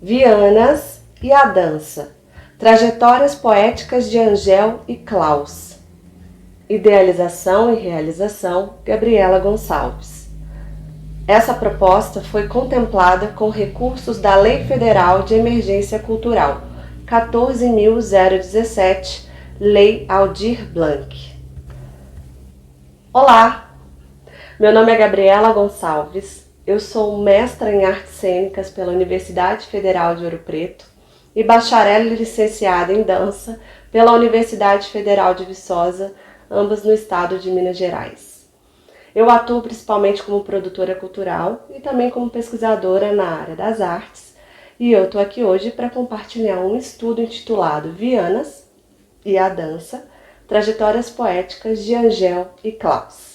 Vianas e a dança. Trajetórias poéticas de Angel e Klaus. Idealização e realização, Gabriela Gonçalves. Essa proposta foi contemplada com recursos da Lei Federal de Emergência Cultural, 14.017, Lei Aldir Blanc. Olá! Meu nome é Gabriela Gonçalves, eu sou mestra em Artes Cênicas pela Universidade Federal de Ouro Preto e bacharel e licenciada em Dança pela Universidade Federal de Viçosa, ambas no estado de Minas Gerais. Eu atuo principalmente como produtora cultural e também como pesquisadora na área das artes, e eu estou aqui hoje para compartilhar um estudo intitulado Vianas e a Dança, Trajetórias Poéticas de Angel e Klaus.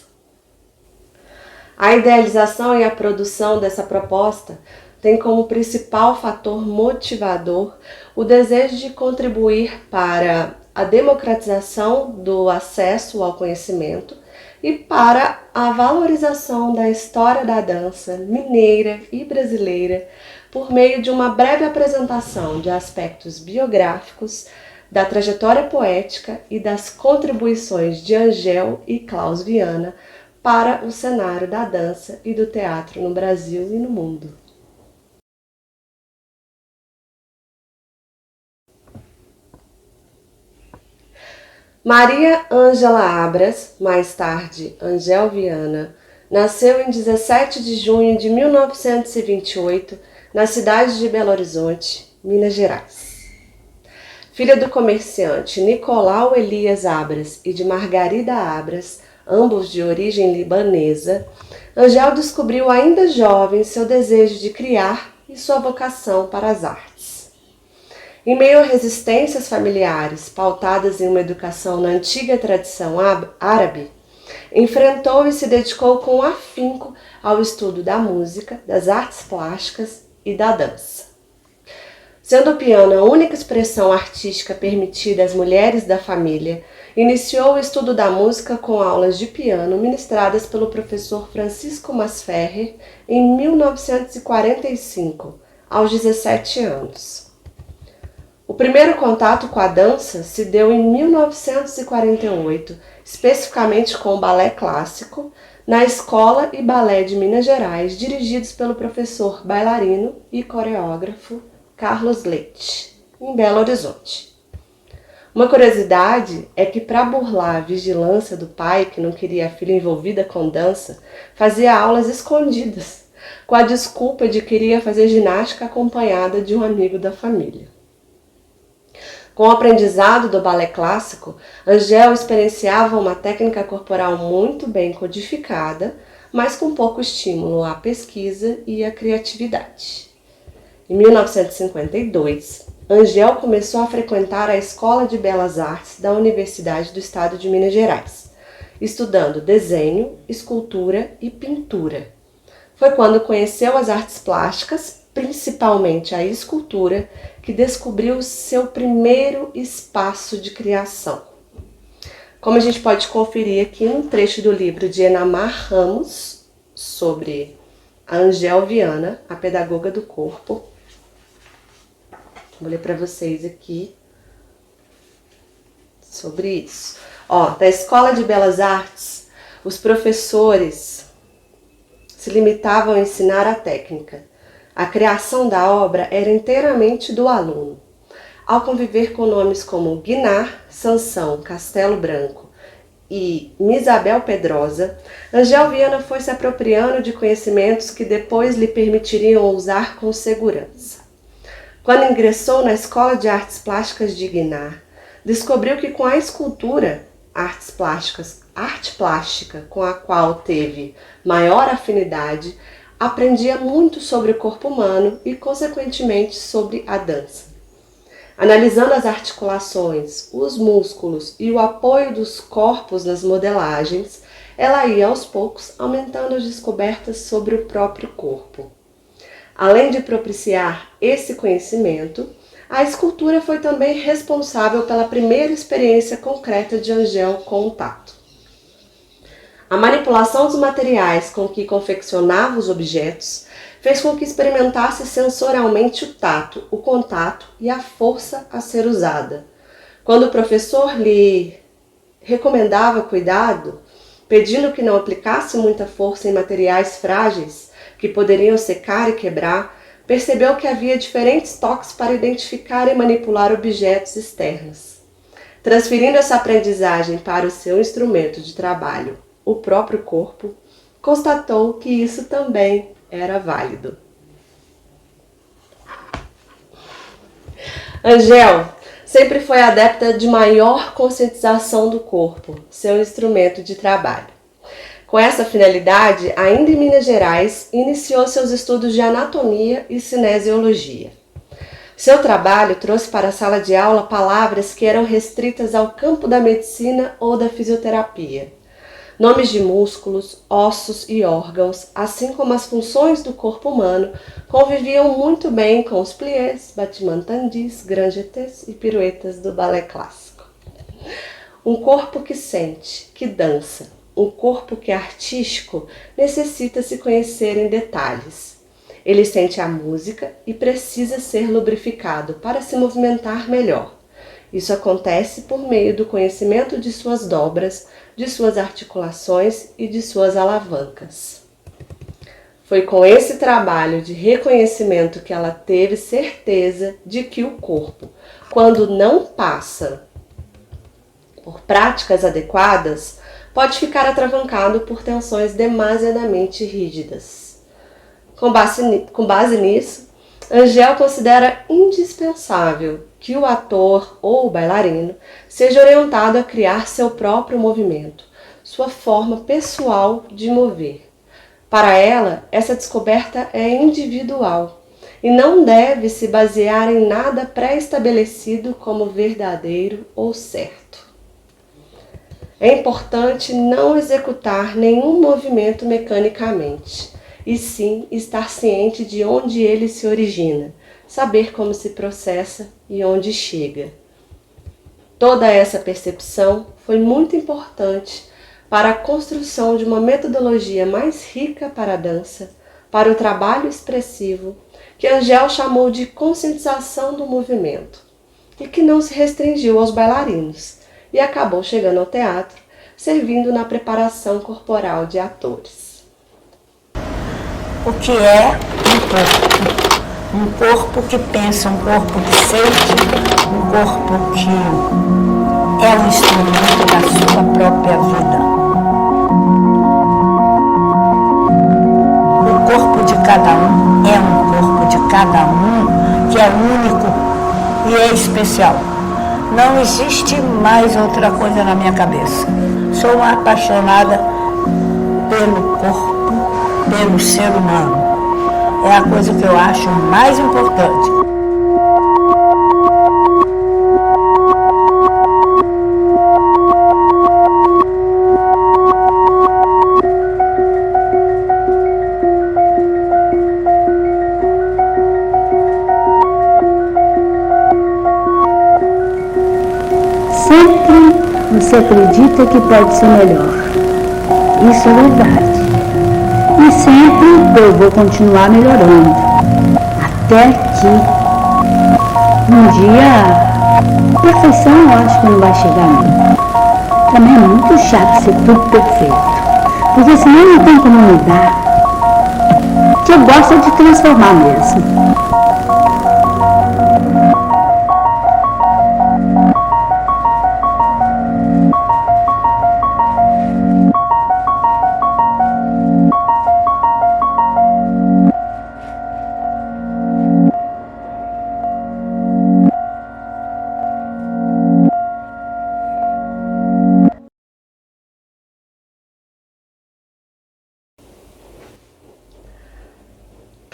A idealização e a produção dessa proposta tem como principal fator motivador o desejo de contribuir para a democratização do acesso ao conhecimento e para a valorização da história da dança mineira e brasileira por meio de uma breve apresentação de aspectos biográficos, da trajetória poética e das contribuições de Angel e Klaus Viana para o cenário da dança e do teatro no Brasil e no mundo. Maria Ângela Abras, mais tarde Angel Viana, nasceu em 17 de junho de 1928 na cidade de Belo Horizonte, Minas Gerais. Filha do comerciante Nicolau Elias Abras e de Margarida Abras, ambos de origem libanesa, Angel descobriu ainda jovem seu desejo de criar e sua vocação para as artes. Em meio a resistências familiares pautadas em uma educação na antiga tradição árabe, enfrentou e se dedicou com afinco ao estudo da música, das artes plásticas e da dança. Sendo o piano a única expressão artística permitida às mulheres da família, iniciou o estudo da música com aulas de piano ministradas pelo professor Francisco Masferrer em 1945, aos 17 anos. O primeiro contato com a dança se deu em 1948, especificamente com o balé clássico, na Escola e Balé de Minas Gerais, dirigidos pelo professor bailarino e coreógrafo Carlos Leite, em Belo Horizonte. Uma curiosidade é que, para burlar a vigilância do pai, que não queria a filha envolvida com dança, fazia aulas escondidas, com a desculpa de que iria fazer ginástica acompanhada de um amigo da família. Com o aprendizado do balé clássico, Angel experienciava uma técnica corporal muito bem codificada, mas com pouco estímulo à pesquisa e à criatividade. Em 1952, Angel começou a frequentar a Escola de Belas Artes da Universidade do Estado de Minas Gerais, estudando desenho, escultura e pintura. Foi quando conheceu as artes plásticas, principalmente a escultura, que descobriu seu primeiro espaço de criação. Como a gente pode conferir aqui um trecho do livro de Enamar Ramos, sobre a Angel Viana, a pedagoga do corpo. Vou ler para vocês aqui sobre isso. Da Escola de Belas Artes, os professores se limitavam a ensinar a técnica. A criação da obra era inteiramente do aluno. Ao conviver com nomes como Guinar, Sansão, Castelo Branco e Misabel Pedrosa, Angel Viana foi se apropriando de conhecimentos que depois lhe permitiriam usar com segurança. Quando ingressou na Escola de Artes Plásticas de Guinar, descobriu que com a escultura, arte plástica com a qual teve maior afinidade, aprendia muito sobre o corpo humano e, consequentemente, sobre a dança. Analisando as articulações, os músculos e o apoio dos corpos nas modelagens, ela ia aos poucos aumentando as descobertas sobre o próprio corpo. Além de propiciar esse conhecimento, a escultura foi também responsável pela primeira experiência concreta de Angel com o tato. A manipulação dos materiais com que confeccionava os objetos fez com que experimentasse sensorialmente o tato, o contato e a força a ser usada. Quando o professor lhe recomendava cuidado, pedindo que não aplicasse muita força em materiais frágeis que poderiam secar e quebrar, percebeu que havia diferentes toques para identificar e manipular objetos externos. Transferindo essa aprendizagem para o seu instrumento de trabalho, o próprio corpo, constatou que isso também era válido. Angel sempre foi adepta de maior conscientização do corpo, seu instrumento de trabalho. Com essa finalidade, ainda em Minas Gerais, iniciou seus estudos de anatomia e cinesiologia. Seu trabalho trouxe para a sala de aula palavras que eram restritas ao campo da medicina ou da fisioterapia. Nomes de músculos, ossos e órgãos, assim como as funções do corpo humano, conviviam muito bem com os pliés, battements, grand jetés e piruetas do balé clássico. Um corpo que sente, que dança, um corpo que é artístico, necessita se conhecer em detalhes. Ele sente a música e precisa ser lubrificado para se movimentar melhor. Isso acontece por meio do conhecimento de suas dobras, de suas articulações e de suas alavancas. Foi com esse trabalho de reconhecimento que ela teve certeza de que o corpo, quando não passa por práticas adequadas, pode ficar atravancado por tensões demasiadamente rígidas. Com base nisso, Angel considera indispensável que o ator ou o bailarino seja orientado a criar seu próprio movimento, sua forma pessoal de mover. Para ela, essa descoberta é individual e não deve se basear em nada pré-estabelecido como verdadeiro ou certo. É importante não executar nenhum movimento mecanicamente, e sim estar ciente de onde ele se origina, saber como se processa e onde chega. Toda essa percepção foi muito importante para a construção de uma metodologia mais rica para a dança, para o trabalho expressivo, que Angel chamou de conscientização do movimento, e que não se restringiu aos bailarinos, e acabou chegando ao teatro, servindo na preparação corporal de atores. O que é um corpo? Um corpo que pensa, um corpo que sente, um corpo que é um instrumento da sua própria vida. O corpo de cada um é um corpo de cada um que é único e é especial. Não existe mais outra coisa na minha cabeça. Sou uma apaixonada pelo corpo, pelo ser humano. É a coisa que eu acho mais importante. Sempre você acredita que pode ser melhor. Isso é verdade. E sempre eu vou continuar melhorando. Até que um dia, perfeição eu acho que não vai chegar mesmo. Também é muito chato ser tudo perfeito. Porque senão não tem como mudar. Que eu gosto de transformar mesmo.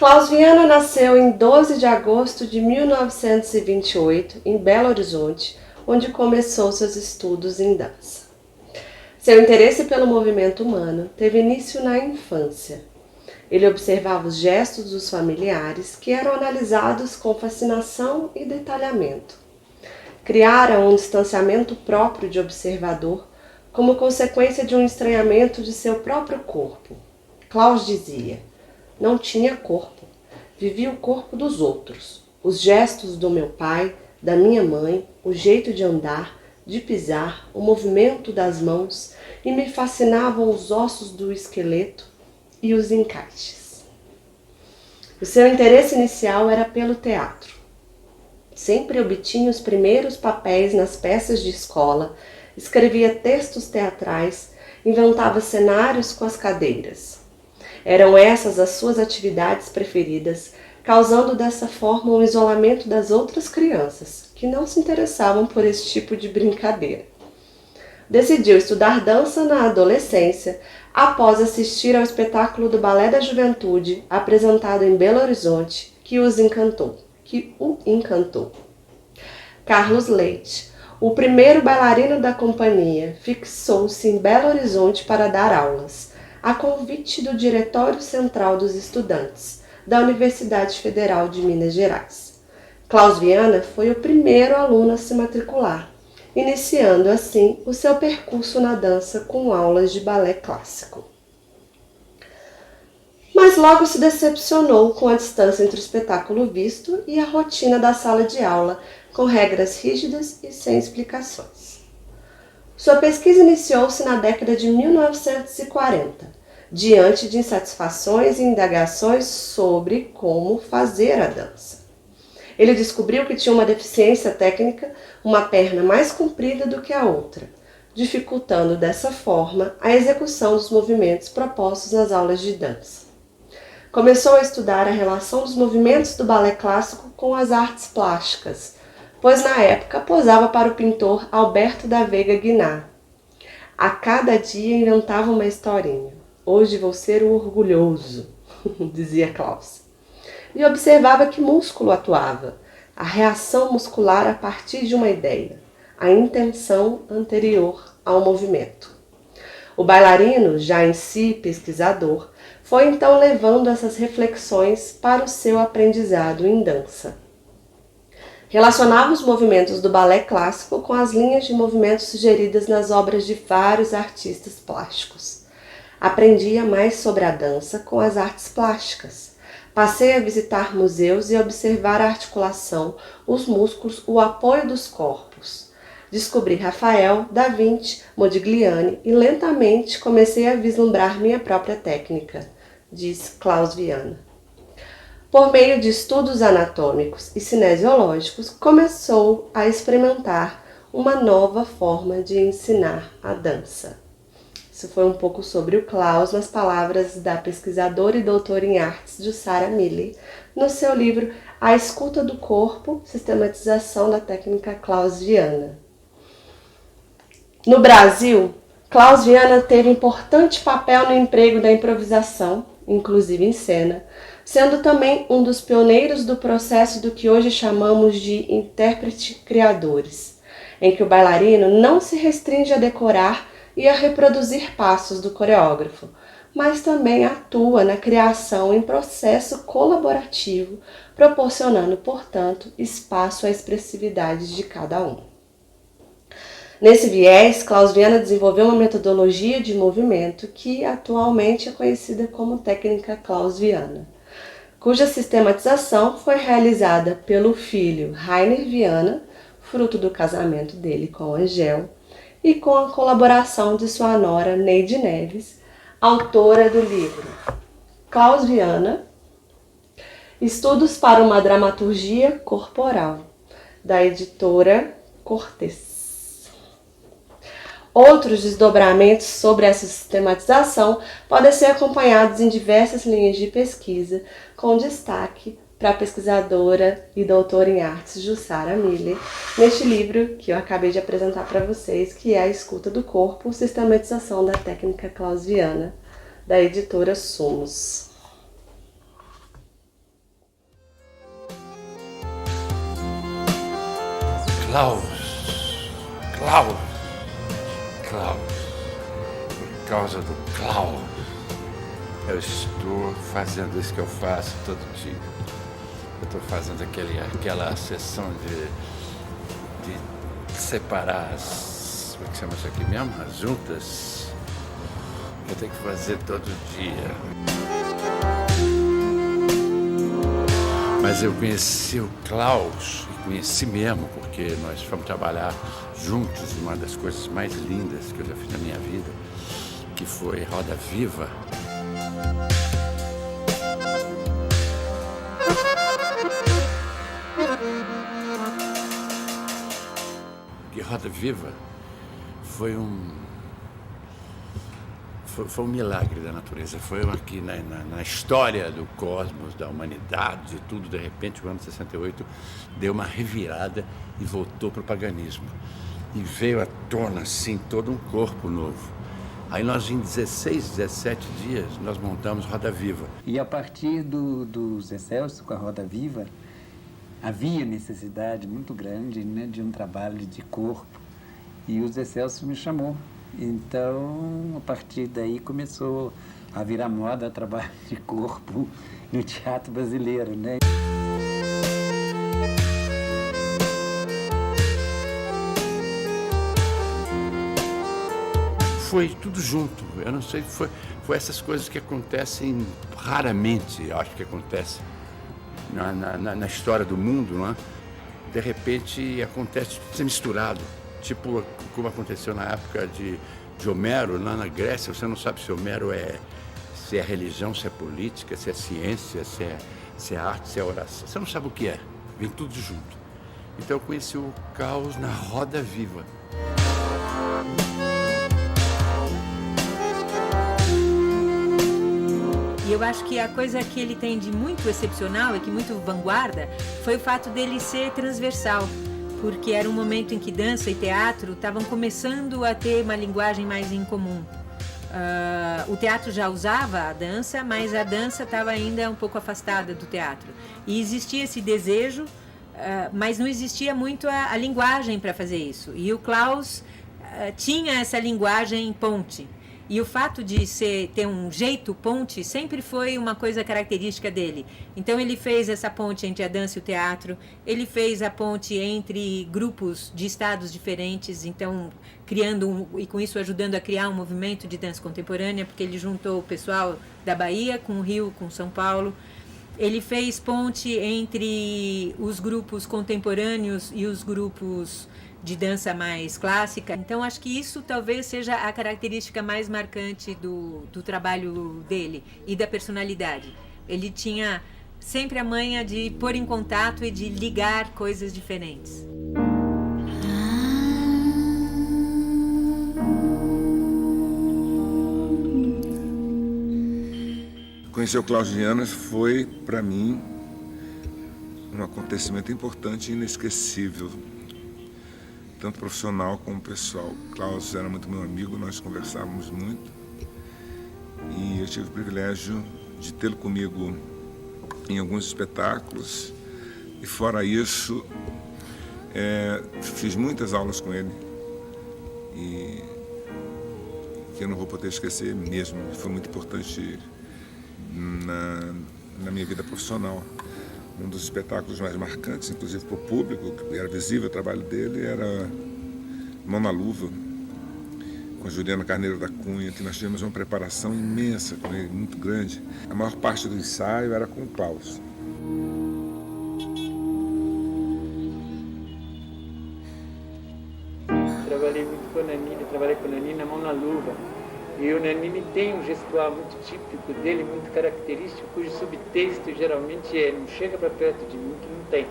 Klaus Viana nasceu em 12 de agosto de 1928, em Belo Horizonte, onde começou seus estudos em dança. Seu interesse pelo movimento humano teve início na infância. Ele observava os gestos dos familiares, que eram analisados com fascinação e detalhamento. Criara um distanciamento próprio de observador, como consequência de um estranhamento de seu próprio corpo. Klaus dizia: não tinha corpo. vivi o corpo dos outros, os gestos do meu pai, da minha mãe, o jeito de andar, de pisar, o movimento das mãos, e me fascinavam os ossos do esqueleto e os encaixes. O seu interesse inicial era pelo teatro. Sempre obtinha os primeiros papéis nas peças de escola, escrevia textos teatrais, inventava cenários com as cadeiras. Eram essas as suas atividades preferidas, causando dessa forma um isolamento das outras crianças, que não se interessavam por esse tipo de brincadeira. Decidiu estudar dança na adolescência, após assistir ao espetáculo do Balé da Juventude, apresentado em Belo Horizonte, que o encantou. Carlos Leite, o primeiro bailarino da companhia, fixou-se em Belo Horizonte para dar aulas, a convite do Diretório Central dos Estudantes, da Universidade Federal de Minas Gerais. Klaus Viana foi o primeiro aluno a se matricular, iniciando assim o seu percurso na dança com aulas de balé clássico. Mas logo se decepcionou com a distância entre o espetáculo visto e a rotina da sala de aula, com regras rígidas e sem explicações. Sua pesquisa iniciou-se na década de 1940, diante de insatisfações e indagações sobre como fazer a dança. Ele descobriu que tinha uma deficiência técnica, uma perna mais comprida do que a outra, dificultando dessa forma a execução dos movimentos propostos nas aulas de dança. Começou a estudar a relação dos movimentos do balé clássico com as artes plásticas, pois na época posava para o pintor Alberto da Veiga Guinar. A cada dia inventava uma historinha. Hoje vou ser o orgulhoso, dizia Klaus. E observava que músculo atuava, a reação muscular a partir de uma ideia, a intenção anterior ao movimento. O bailarino, já em si pesquisador, foi então levando essas reflexões para o seu aprendizado em dança. Relacionava os movimentos do balé clássico com as linhas de movimento sugeridas nas obras de vários artistas plásticos. Aprendia mais sobre a dança com as artes plásticas. Passei a visitar museus e observar a articulação, os músculos, o apoio dos corpos. Descobri Rafael, Da Vinci, Modigliani e lentamente comecei a vislumbrar minha própria técnica, diz Klaus Viana. Por meio de estudos anatômicos e cinesiológicos, começou a experimentar uma nova forma de ensinar a dança. Isso foi um pouco sobre o Klaus nas palavras da pesquisadora e doutora em artes Jussara Miller, no seu livro A Escuta do Corpo, Sistematização da Técnica Klaus Viana. No Brasil, Klaus Viana teve importante papel no emprego da improvisação, inclusive em cena, sendo também um dos pioneiros do processo do que hoje chamamos de intérprete-criadores, em que o bailarino não se restringe a decorar e a reproduzir passos do coreógrafo, mas também atua na criação em processo colaborativo, proporcionando, portanto, espaço à expressividade de cada um. Nesse viés, Klaus Viana desenvolveu uma metodologia de movimento que atualmente é conhecida como técnica Klaus Viana, cuja sistematização foi realizada pelo filho Rainer Viana, fruto do casamento dele com Angel, e com a colaboração de sua nora Neide Neves, autora do livro Klaus Viana, Estudos para uma Dramaturgia Corporal, da editora Cortez. Outros desdobramentos sobre essa sistematização podem ser acompanhados em diversas linhas de pesquisa, com destaque para a pesquisadora e doutora em artes Jussara Miller, neste livro que eu acabei de apresentar para vocês, que é A Escuta do Corpo, Sistematização da Técnica Klaus Viana, da editora Sumos. Klaus, por causa do Klaus, eu estou fazendo isso que eu faço todo dia. Eu estou fazendo aquela sessão de separar as, como é que chama isso aqui mesmo? As juntas. Eu tenho que fazer todo dia. Mas eu conheci o Klaus, e conheci mesmo, porque nós fomos trabalhar juntos uma das coisas mais lindas que eu já fiz na minha vida, que foi Roda Viva. Que Roda Viva foi um milagre da natureza, foi aqui na história do cosmos, da humanidade, de tudo. De repente, o ano 68 deu uma revirada e voltou para o paganismo. E veio à tona, assim, todo um corpo novo. Aí nós, em 16, 17 dias, nós montamos Roda Viva. E a partir do Zé Celso, com a Roda Viva, havia necessidade muito grande, né, de um trabalho de corpo. E o Zé Celso me chamou. Então, a partir daí, começou a virar moda trabalho de corpo no teatro brasileiro, né? Foi tudo junto, eu não sei, foi essas coisas que acontecem raramente, eu acho que acontece na história do mundo, não é? De repente acontece tudo misturado, tipo como aconteceu na época de Homero, lá na Grécia. Você não sabe se Homero se é religião, se é política, se é ciência, se é arte, se é oração, você não sabe o que é, vem tudo junto. Então eu conheci o caos na Roda Viva. E eu acho que a coisa que ele tem de muito excepcional e que muito vanguarda foi o fato dele ser transversal, porque era um momento em que dança e teatro estavam começando a ter uma linguagem mais em comum. O teatro já usava a dança, mas a dança estava ainda um pouco afastada do teatro. E existia esse desejo, mas não existia muito a linguagem para fazer isso. E o Klaus tinha essa linguagem ponte. E o fato de ter um jeito ponte sempre foi uma coisa característica dele. Então ele fez essa ponte entre a dança e o teatro, ele fez a ponte entre grupos de estados diferentes, então criando e com isso ajudando a criar um movimento de dança contemporânea, porque ele juntou o pessoal da Bahia com o Rio, com São Paulo. Ele fez ponte entre os grupos contemporâneos e os grupos de dança mais clássica. Então acho que isso talvez seja a característica mais marcante do trabalho dele e da personalidade. Ele tinha sempre a manha de pôr em contato e de ligar coisas diferentes. Conhecer o Klaus Viana foi, para mim, um acontecimento importante e inesquecível, tanto profissional como pessoal. O Klaus era muito meu amigo, nós conversávamos muito e eu tive o privilégio de tê-lo comigo em alguns espetáculos e, fora isso, fiz muitas aulas com ele e que eu não vou poder esquecer mesmo. Foi muito importante na minha vida profissional. Um dos espetáculos mais marcantes, inclusive para o público, que era visível o trabalho dele, era Mão na Luva, com a Juliana Carneiro da Cunha, que nós tivemos uma preparação imensa com ele, muito grande. A maior parte do ensaio era com o Klaus. Trabalhei muito com a Nanini, trabalhei com a Nanini na Mão na Luva. E o Nanini tem um gestual muito típico dele, muito característico, cujo subtexto geralmente não chega para perto de mim, que não tem.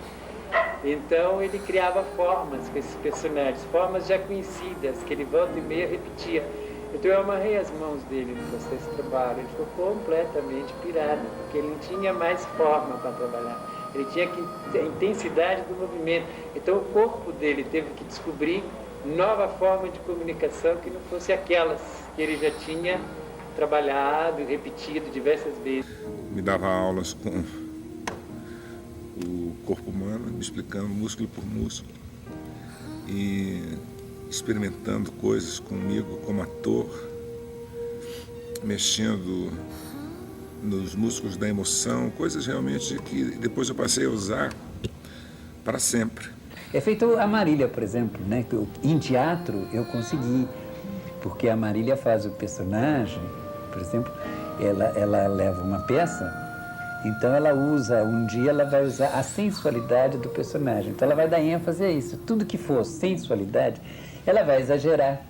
Então ele criava formas com esses personagens, formas já conhecidas, que ele volta e meia repetia. Então eu amarrei as mãos dele no processo de trabalho, ele ficou completamente pirado, porque ele não tinha mais forma para trabalhar. Ele tinha a intensidade do movimento. Então o corpo dele teve que descobrir nova forma de comunicação que não fosse aquelas que ele já tinha trabalhado e repetido diversas vezes. Me dava aulas com o corpo humano, me explicando músculo por músculo e experimentando coisas comigo como ator, mexendo nos músculos da emoção, coisas realmente que depois eu passei a usar para sempre. É feito a Marília, por exemplo, né? Em teatro eu consegui, porque a Marília faz o personagem, por exemplo, ela leva uma peça Então ela usa, um dia ela vai usar a sensualidade do personagem. Então ela vai dar ênfase a isso. Tudo que for sensualidade, ela vai exagerar.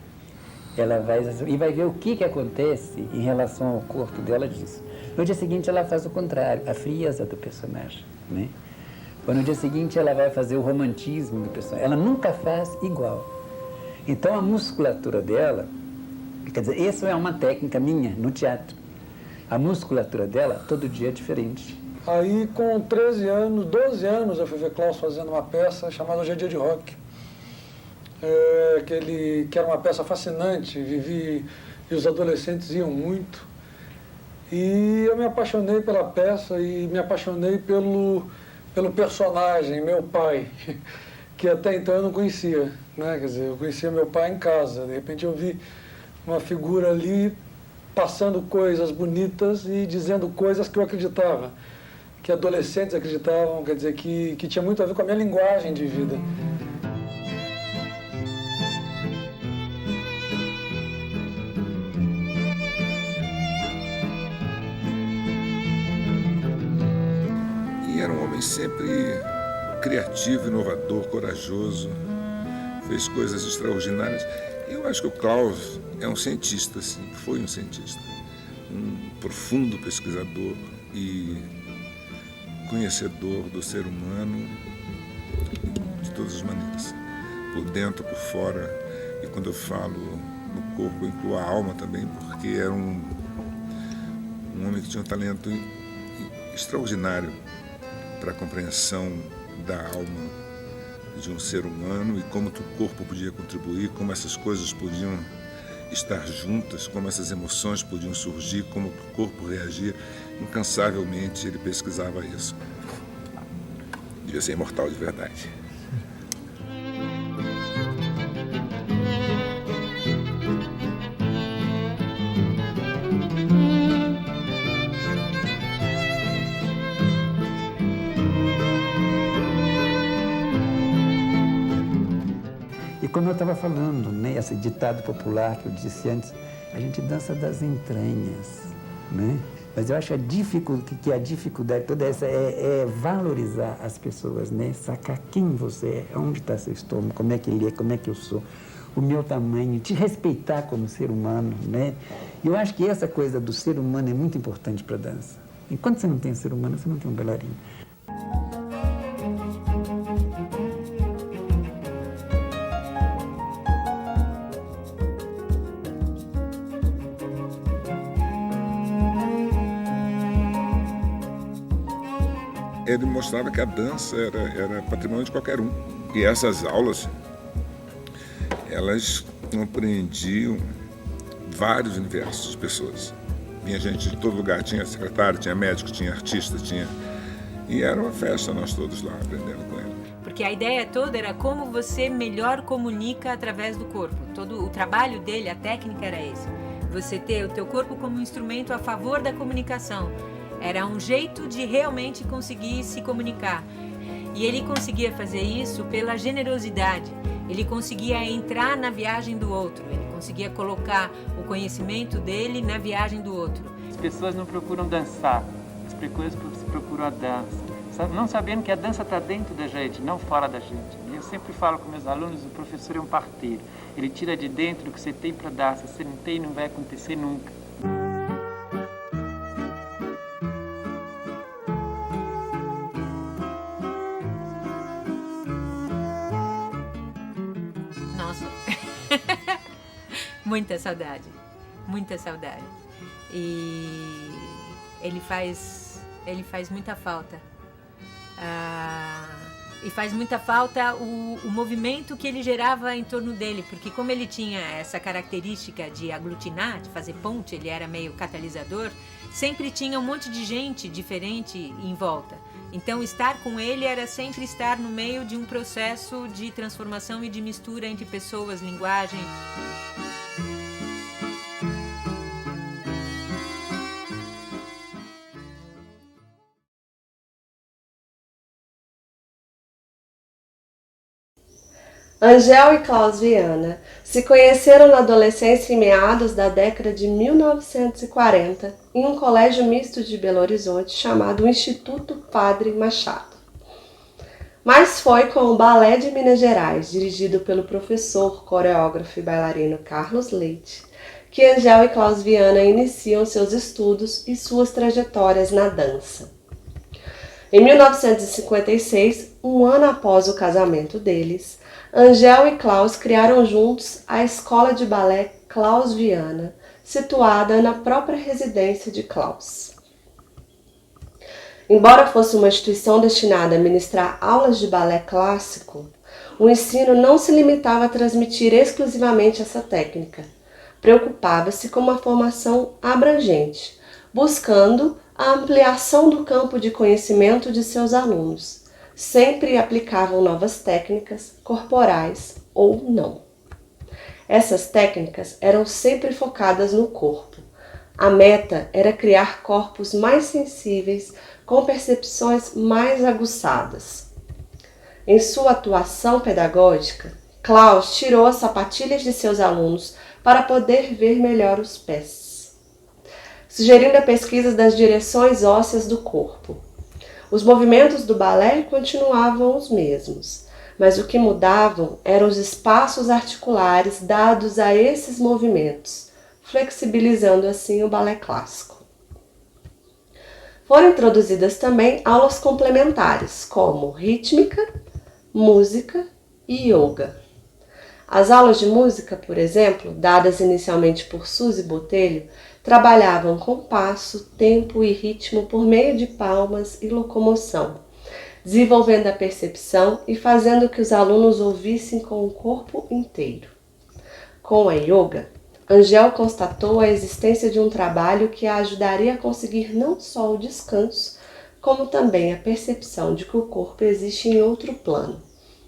E vai ver o que acontece em relação ao corpo dela disso. No dia seguinte ela faz o contrário, a frieza do personagem, né? Ou no dia seguinte ela vai fazer o romantismo do personagem. Ela nunca faz igual. Então a musculatura dela, quer dizer, essa é uma técnica minha no teatro. A musculatura dela todo dia é diferente. Aí com 13 anos, 12 anos eu fui ver Klaus fazendo uma peça chamada Hoje é Dia de Rock. Que era uma peça fascinante, e os adolescentes iam muito. E eu me apaixonei pela peça e me apaixonei pelo personagem, meu pai, que até então eu não conhecia, né? Quer dizer, eu conhecia meu pai em casa, de repente eu vi uma figura ali passando coisas bonitas e dizendo coisas que eu acreditava, que adolescentes acreditavam, quer dizer, que tinha muito a ver com a minha linguagem de vida. Era um homem sempre criativo, inovador, corajoso, fez coisas extraordinárias. Eu acho que o Klaus é um cientista, sim, foi um cientista, um profundo pesquisador e conhecedor do ser humano de todas as maneiras, por dentro, por fora. E quando eu falo no corpo, eu incluo a alma também, porque era um homem que tinha um talento extraordinário para a compreensão da alma de um ser humano e como que o corpo podia contribuir, como essas coisas podiam estar juntas, como essas emoções podiam surgir, como que o corpo reagia. Incansavelmente ele pesquisava isso. Devia ser imortal de verdade. Como eu estava falando, né, esse ditado popular que eu disse antes, a gente dança das entranhas, né? Mas eu acho que a dificuldade toda essa é valorizar as pessoas, né? Sacar quem você é, onde está seu estômago, como é que ele é, como é que eu sou, o meu tamanho, te respeitar como ser humano, né? E eu acho que essa coisa do ser humano é muito importante para a dança. Enquanto você não tem ser humano, você não tem um bailarino. Ele mostrava que a dança era patrimônio de qualquer um. E essas aulas, elas compreendiam vários universos de pessoas. Vinha gente de todo lugar, tinha secretário, tinha médico, tinha artista, tinha... E era uma festa, nós todos lá aprendendo com ele. Porque a ideia toda era como você melhor comunica através do corpo. Todo o trabalho dele, a técnica era esse. Você ter o teu corpo como um instrumento a favor da comunicação. Era um jeito de realmente conseguir se comunicar. E ele conseguia fazer isso pela generosidade. Ele conseguia entrar na viagem do outro. Ele conseguia colocar o conhecimento dele na viagem do outro. As pessoas não procuram dançar, as pessoas procuram a dança. Não sabendo que a dança está dentro da gente, não fora da gente. Eu sempre falo com meus alunos, o professor é um parteiro. Ele tira de dentro o que você tem para dar. Se você não tem, não vai acontecer nunca. Muita saudade, muita saudade. E ele faz muita falta. E faz muita falta o movimento que ele gerava em torno dele, porque como ele tinha essa característica de aglutinar, de fazer ponte, ele era meio catalisador, sempre tinha um monte de gente diferente em volta. Então estar com ele era sempre estar no meio de um processo de transformação e de mistura entre pessoas, linguagem. Angel e Klaus Viana se conheceram na adolescência em meados da década de 1940 em um colégio misto de Belo Horizonte chamado Instituto Padre Machado. Mas foi com o Balé de Minas Gerais, dirigido pelo professor, coreógrafo e bailarino Carlos Leite, que Angel e Klaus Viana iniciam seus estudos e suas trajetórias na dança. Em 1956, um ano após o casamento deles, Angel e Klaus criaram juntos a Escola de Balé Klaus Viana, situada na própria residência de Klaus. Embora fosse uma instituição destinada a ministrar aulas de balé clássico, o ensino não se limitava a transmitir exclusivamente essa técnica. Preocupava-se com uma formação abrangente, buscando a ampliação do campo de conhecimento de seus alunos. Sempre aplicavam novas técnicas, corporais ou não. Essas técnicas eram sempre focadas no corpo. A meta era criar corpos mais sensíveis, com percepções mais aguçadas. Em sua atuação pedagógica, Klaus tirou as sapatilhas de seus alunos para poder ver melhor os pés, sugerindo a pesquisa das direções ósseas do corpo. Os movimentos do balé continuavam os mesmos, mas o que mudavam eram os espaços articulares dados a esses movimentos, flexibilizando assim o balé clássico. Foram introduzidas também aulas complementares, como rítmica, música e yoga. As aulas de música, por exemplo, dadas inicialmente por Suzy Botelho, trabalhavam compasso, tempo e ritmo por meio de palmas e locomoção, desenvolvendo a percepção e fazendo que os alunos ouvissem com o corpo inteiro. Com a yoga, Angel constatou a existência de um trabalho que a ajudaria a conseguir não só o descanso, como também a percepção de que o corpo existe em outro plano,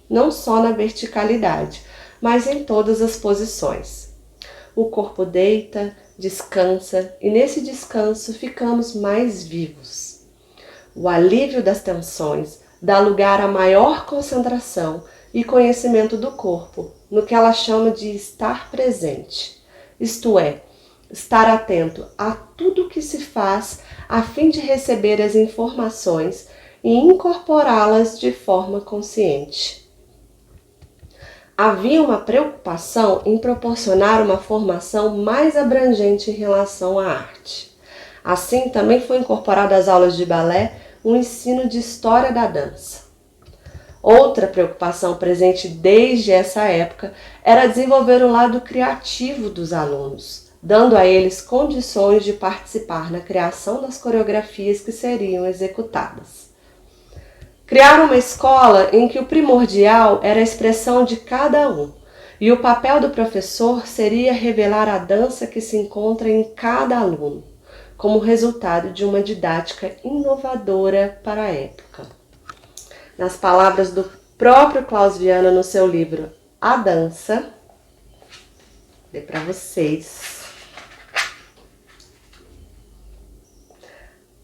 não só na verticalidade, mas em todas as posições. O corpo deita, descansa e nesse descanso ficamos mais vivos. O alívio das tensões dá lugar a maior concentração e conhecimento do corpo, no que ela chama de estar presente. Isto é, estar atento a tudo o que se faz a fim de receber as informações e incorporá-las de forma consciente. Havia uma preocupação em proporcionar uma formação mais abrangente em relação à arte. Assim, também foi incorporado às aulas de balé um ensino de história da dança. Outra preocupação presente desde essa época era desenvolver o lado criativo dos alunos, dando a eles condições de participar na criação das coreografias que seriam executadas. Criaram uma escola em que o primordial era a expressão de cada um, e o papel do professor seria revelar a dança que se encontra em cada aluno, como resultado de uma didática inovadora para a época. Nas palavras do próprio Klaus Viana no seu livro A Dança, vou ler para vocês.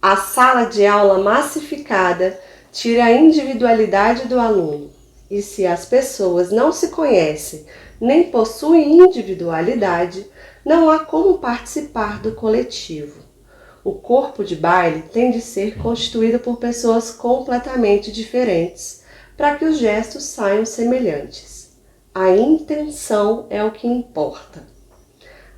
A sala de aula massificada tira a individualidade do aluno, e se as pessoas não se conhecem nem possuem individualidade, não há como participar do coletivo. O corpo de baile tem de ser constituído por pessoas completamente diferentes, para que os gestos saiam semelhantes. A intenção é o que importa.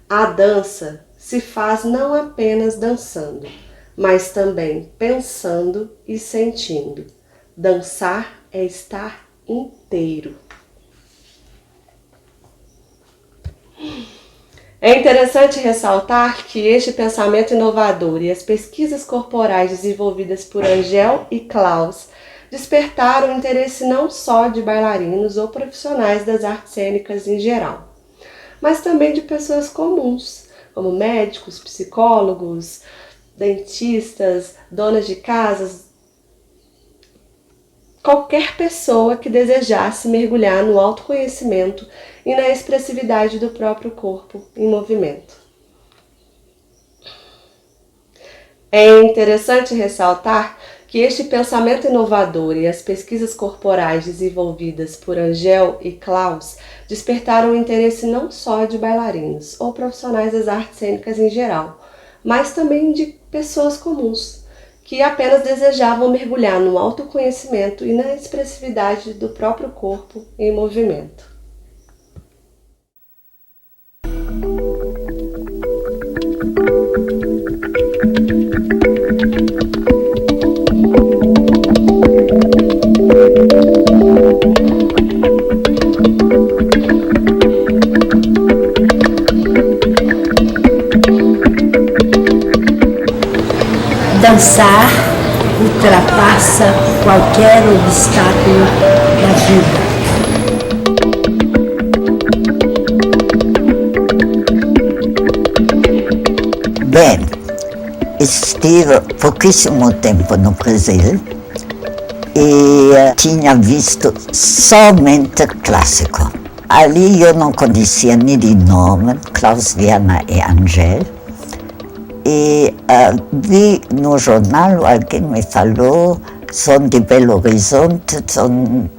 A dança se faz não apenas dançando, mas também pensando e sentindo. Dançar é estar inteiro. É interessante ressaltar que este pensamento inovador e as pesquisas corporais desenvolvidas por Angel e Klaus despertaram o interesse não só de bailarinos ou profissionais das artes cênicas em geral, mas também de pessoas comuns, como médicos, psicólogos, dentistas, donas de casas, qualquer pessoa que desejasse mergulhar no autoconhecimento e na expressividade do próprio corpo em movimento. É interessante ressaltar que este pensamento inovador e as pesquisas corporais desenvolvidas por Angel e Klaus despertaram o interesse não só de bailarinos ou profissionais das artes cênicas em geral, mas também de pessoas comuns, que apenas desejavam mergulhar no autoconhecimento e na expressividade do próprio corpo em movimento. Dançar ultrapassa qualquer obstáculo da vida. Bem, estive pouquíssimo tempo no Brasil e tinha visto somente clássico. Ali eu não conhecia nem de nome, Klaus Viana e Angel. E vi no jornal, alguém me falou, são de Belo Horizonte, são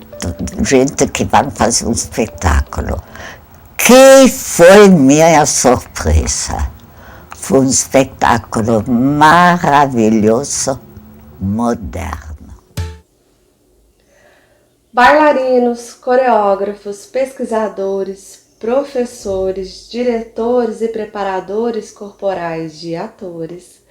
gente que vai fazer um espetáculo. Que foi minha surpresa! Foi um espetáculo maravilhoso, moderno. Bailarinos, coreógrafos, pesquisadores, professores, diretores e preparadores corporais de atores,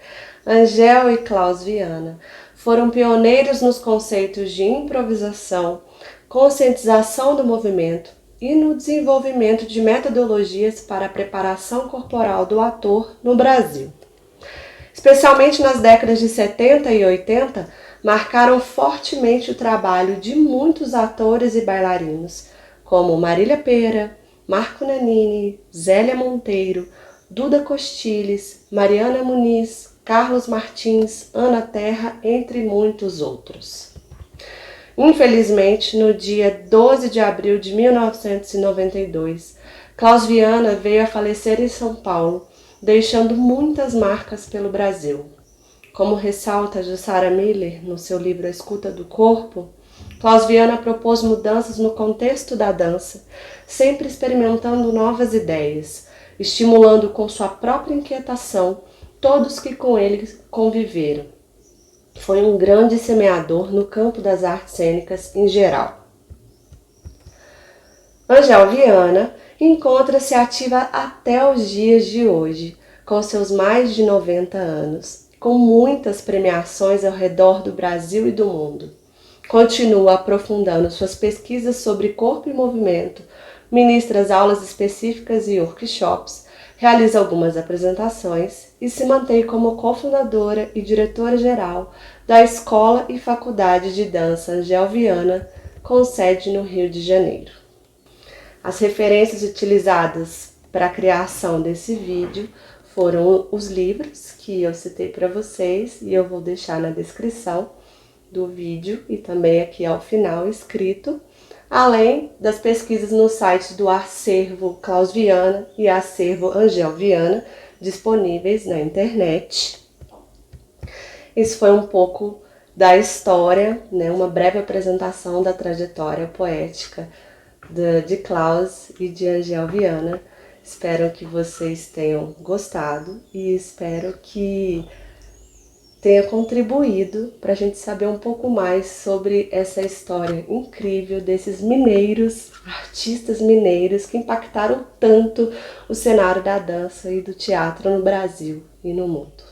Angel e Klaus Viana foram pioneiros nos conceitos de improvisação, conscientização do movimento e no desenvolvimento de metodologias para a preparação corporal do ator no Brasil. Especialmente nas décadas de 70 e 80, marcaram fortemente o trabalho de muitos atores e bailarinos, como Marília Pêra, Marco Nanini, Zélia Monteiro, Duda Costiles, Mariana Muniz, Carlos Martins, Ana Terra, entre muitos outros. Infelizmente, no dia 12 de abril de 1992, Klaus Viana veio a falecer em São Paulo, deixando muitas marcas pelo Brasil. Como ressalta Jussara Miller no seu livro A Escuta do Corpo, Klaus Viana propôs mudanças no contexto da dança, sempre experimentando novas ideias, estimulando com sua própria inquietação todos que com ele conviveram. Foi um grande semeador no campo das artes cênicas em geral. Angel Viana encontra-se ativa até os dias de hoje, com seus mais de 90 anos, com muitas premiações ao redor do Brasil e do mundo. Continua aprofundando suas pesquisas sobre corpo e movimento, ministra aulas específicas e workshops, realiza algumas apresentações e se mantém como cofundadora e diretora-geral da Escola e Faculdade de Dança Angel Viana, com sede no Rio de Janeiro. As referências utilizadas para a criação desse vídeo foram os livros que eu citei para vocês e eu vou deixar na descrição do vídeo e também aqui ao final escrito, além das pesquisas no site do Acervo Klaus Viana e Acervo Angel Viana, disponíveis na internet. Isso foi um pouco da história, né, uma breve apresentação da trajetória poética de Klaus e de Angel Viana. Espero que vocês tenham gostado e espero que tenha contribuído para a gente saber um pouco mais sobre essa história incrível desses mineiros, artistas mineiros que impactaram tanto o cenário da dança e do teatro no Brasil e no mundo.